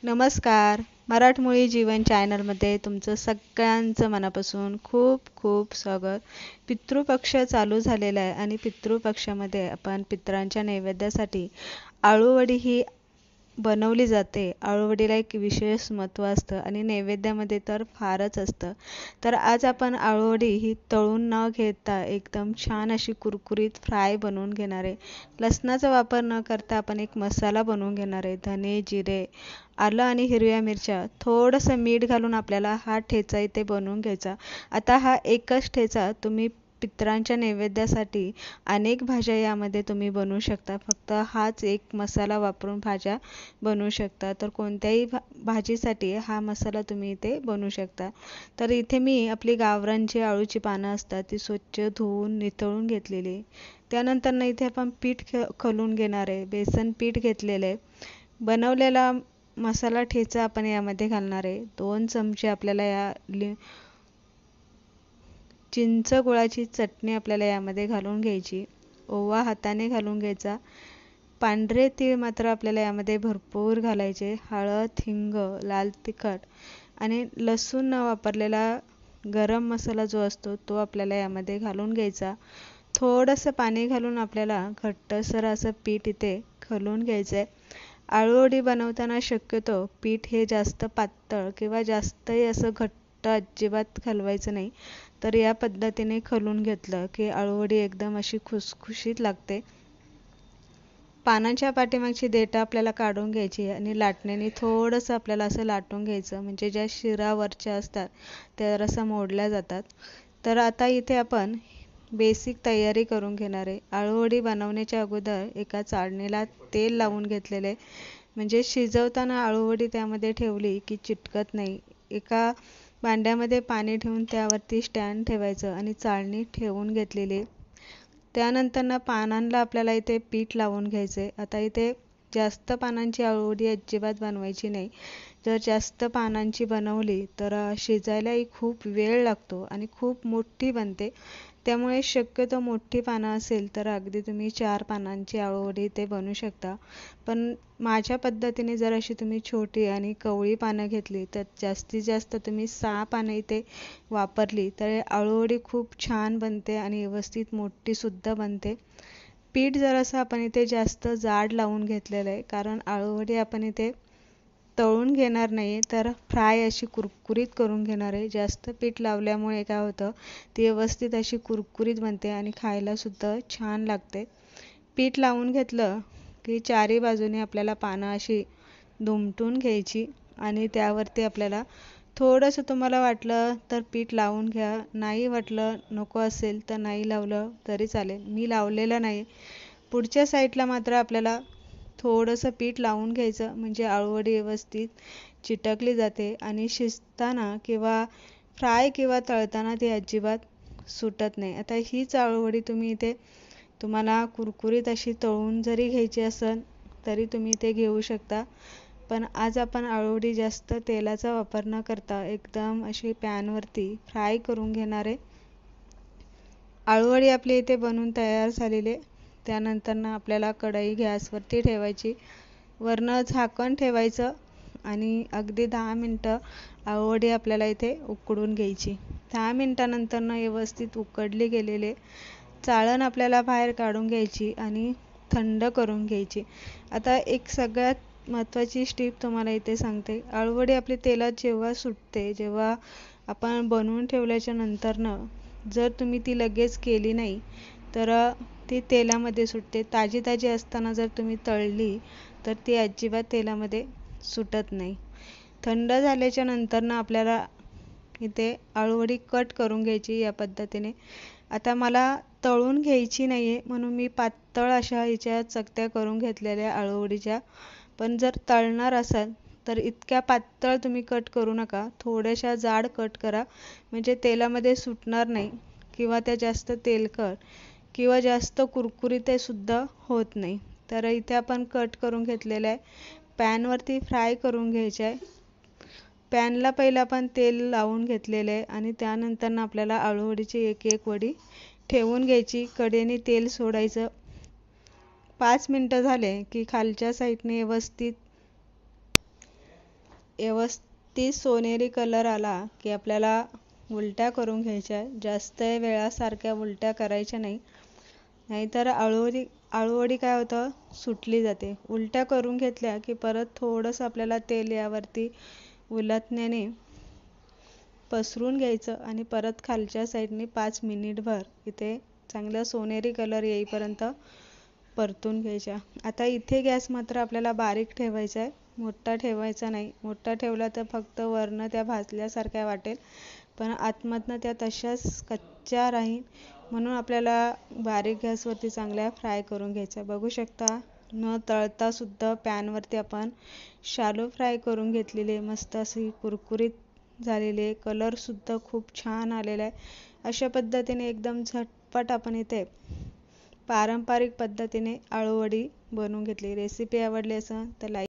नमस्कार. मराठमोळी जीवन चॅनलमध्ये तुमचं सगळ्यांचं मनापासून खूप खूप स्वागत. पितृपक्ष चालू झालेला आहे आणि पितृपक्षामध्ये आपण पितरांच्या नैवेद्यासाठी आळूवडी ही बनवली जाते. आळूवडीला एक विशेष महत्त्व असतं आणि नैवेद्यामध्ये तर फारच असतं. तर आज आपण आळूवडी ही तळून न घेता एकदम छान अशी कुरकुरीत फ्राय बनवून घेणार आहे. लसणाचा वापर न करता आपण एक मसाला बनवून घेणार आहे. धने, जिरे, आलं आणि हिरव्या मिरच्या, थोडंसं मीठ घालून आपल्याला हा ठेचा इथे बनवून घ्यायचा. आता हा एकच ठेचा तुम्ही पितरांच्या नैवेद्यासाठी अनेक भाज्या यामध्ये तुम्ही बनवू शकता. फक्त हाच एक मसाला वापरून भाज्या बनवू शकता. तर कोणत्याही भाजीसाठी हा मसाला तुम्ही इथे बनवू शकता. तर इथे मी आपली गावरानची आळूची पानं असतात ती स्वच्छ धुवून निथळून घेतलेली. त्यानंतर इथे आपण पीठ खलून घेणार आहे. बेसन पीठ घेतलेलं आहे. बनवलेला मसाला ठेचा आपण यामध्ये घालणार आहे. 2 चमचे आपल्याला चिंच गुळाची चटणी आपल्याला यामध्ये घालून घ्यायची. ओवा हाताने घालून घ्यायचा. पांढरे तीळ मात्र आपल्याला यामध्ये भरपूर घालायचे. हळद, हिंग, लाल तिखट आणि लसूण न वापरलेला गरम मसाला जो असतो तो आपल्याला यामध्ये घालून घ्यायचा. थोडंसं पाणी घालून आपल्याला घट्टसर असं पीठ इथे खलून घ्यायचं आहे. आळूवडी बनवताना शक्यतो पीठ हे जास्त पातळ किंवा जास्तही असं घट्ट अजिबात खलवायचं नाही. तर या पद्धतीने खलून घेतलं की आळूवडी एकदम अशी खुसखुशीत लागते. पानांच्या पाठीमागची देठं आपल्याला काढून घ्यायची आणि लाटण्याने थोडंसं आपल्याला असं लाटून घ्यायचं, म्हणजे ज्या शिरा वरच्या असतात त्या जरासं मोडल्या जातात. तर आता इथे आपण बेसिक तयारी करून घेणार आहे. आळूवडी बनवण्याच्या अगोदर एका चाळणीला तेल लावून घेतलेले, म्हणजे शिजवताना आळूवडी त्यामध्ये ठेवली की चिटकत नाही. एका भांड्यामध्ये पाणी ठेवून त्यावरती स्टँड ठेवायचं आणि चाळणी ठेवून घेतलेली. त्यानंतर पानांना आपल्याला इथे पीठ लावून घ्यायचे. आता इथे जास्त पानांची आळूवडी अजिबात बनवायची नाही. जर जास्त पानांची बनवली तर शिजायलाही खूप वेळ लागतो आणि खूप मोठी बनते. त्यामुळे शक्यतो मोठी पानं असेल तर अगदी तुम्ही 4 पानांची आळूवडी इथे बनवू शकता. पण माझ्या पद्धतीने जर अशी तुम्ही छोटी आणि कवळी पानं घेतली तर जास्तीत जास्त तुम्ही 6 पानं इथे वापरली तर आळूवडी खूप छान बनते आणि व्यवस्थित मोठीसुद्धा बनते. पीठ जरासं आपण इथे जास्त जाड लावून घेतलेलं आहे, कारण आळूवडी आपण इथे तळून घेणार नाही तर फ्राय अशी कुरकुरीत करून घेणार आहे. जास्त पीठ लावल्यामुळे काय होतं, ती व्यवस्थित अशी कुरकुरीत बनते आणि खायलासुद्धा छान लागते. पीठ लावून घेतलं की चारी बाजूने आपल्याला पानं अशी दुमटून घ्यायची आणि त्यावरती आपल्याला थोडंसं तुम्हाला वाटलं तर पीठ लावून घ्या, नाही वाटलं नको असेल तर नाही लावलं तरी चालेल. मी लावलेलं नाही. पुढच्या साईडला मात्र आपल्याला थोडंसं पीठ लावून घ्यायचं, म्हणजे आळूवडी व्यवस्थित चिटकली जाते आणि शिजताना किंवा फ्राय किंवा तळताना ती अजिबात सुटत नाही. आता हीच आळूवडी तुम्ही इथे तुम्हाला कुरकुरीत अशी तळून जरी घ्यायची असेल तरी तुम्ही इथे घेऊ शकता. पण आज आपण आळूवडी जास्त तेलाचा वापर न करता एकदम अशी पॅनवरती फ्राय करून घेणार आहे. आळूवडी आपली इथे बनवून तयार झालेली आहे. त्यानंतर आपल्याला कढई गॅसवरती ठेवायची, वरनं झाकण ठेवायचं आणि अगदी 10 मिनटं आळूवडी आपल्याला इथे उकडून घ्यायची. 10 मिनटानंतर व्यवस्थित उकडली गेलेले चाळण आपल्याला बाहेर काढून घ्यायची आणि थंड करून घ्यायची. आता एक सगळ्यात महत्त्वाची टिप तुम्हाला इथे सांगते. आळूवडी आपली तेलात जेव्हा सुटते, जेव्हा आपण बनवून ठेवल्याच्या नंतरनं जर तुम्ही ती लगेच केली नाही तर ती तेलामध्ये सुटते. ताजी ताजी असताना जर तुम्ही तळली तर ती अजिबात तेलामध्ये सुटत नाही. थंड झाल्याच्या नंतरनं आपल्याला इथे आळूवडी कट करून घ्यायची या पद्धतीने. आता मला तळून घ्यायची नाही आहे म्हणून मी पातळ अशा ह्याच्या चकत्या करून घेतलेल्या आळूवडीच्या. पण जर तळणार असाल तर इतक्या पातळ तुम्ही कट करू नका, थोड्याशा जाड कट करा, म्हणजे तेलामध्ये सुटणार नाही किंवा त्या जास्त तेलकट किंवा जास्त कुरकुरीत सुद्धा होत नाही. तर इथे आपण कट करून घेतलेलं आहे. पॅनवरती फ्राय करून घ्यायचे आहे. पॅनला पहिलं आपण तेल लावून घेतलेलं आहे आणि त्यानंतर आपल्याला आळूवडीची एक एक वडी ठेवून घ्यायची. कढईने तेल सोडायचं. 5 मिनटं झाले की खालच्या साईडने व्यवस्थित व्यवस्थित सोनेरी कलर आला की आपल्याला उलट्या करून घ्यायच्या. जास्त वेळासारख्या उलट्या करायच्या नाही, नाहीतर आळूवडी काय होतं, सुटली जाते. उलट्या करून घेतल्या की परत थोडंसं आपल्याला तेल यावरती उलटण्याने पसरून घ्यायचं आणि परत खालच्या साईडने 5 मिनिटभर इथे चांगला सोनेरी कलर येईपर्यंत परतून घ्यायच्या. आता इथे गॅस मात्र आपल्याला बारीक ठेवायचा आहे, मोठा ठेवायचा नाही. मोठा ठेवला तर फक्त वरनं त्या भाजल्यासारख्या वाटेल, पण आतमधनं त्या तशाच कच्च्या राहील. म्हणून आपल्याला बारीक गॅसवरती चांगल्या फ्राय करून घ्यायच्या. बघू शकता न तळता सुद्धा पॅनवरती आपण शालो फ्राय करून घेतलेली आहे. मस्त अशी कुरकुरीत झालेली आहे. कलर सुद्धा खूप छान आलेला आहे. अशा पद्धतीने एकदम झटपट आपण इथे पारंपरिक पद्धतीने आळूवडी बनवून घेतली. रेसिपी आवडली असेल तर लाईक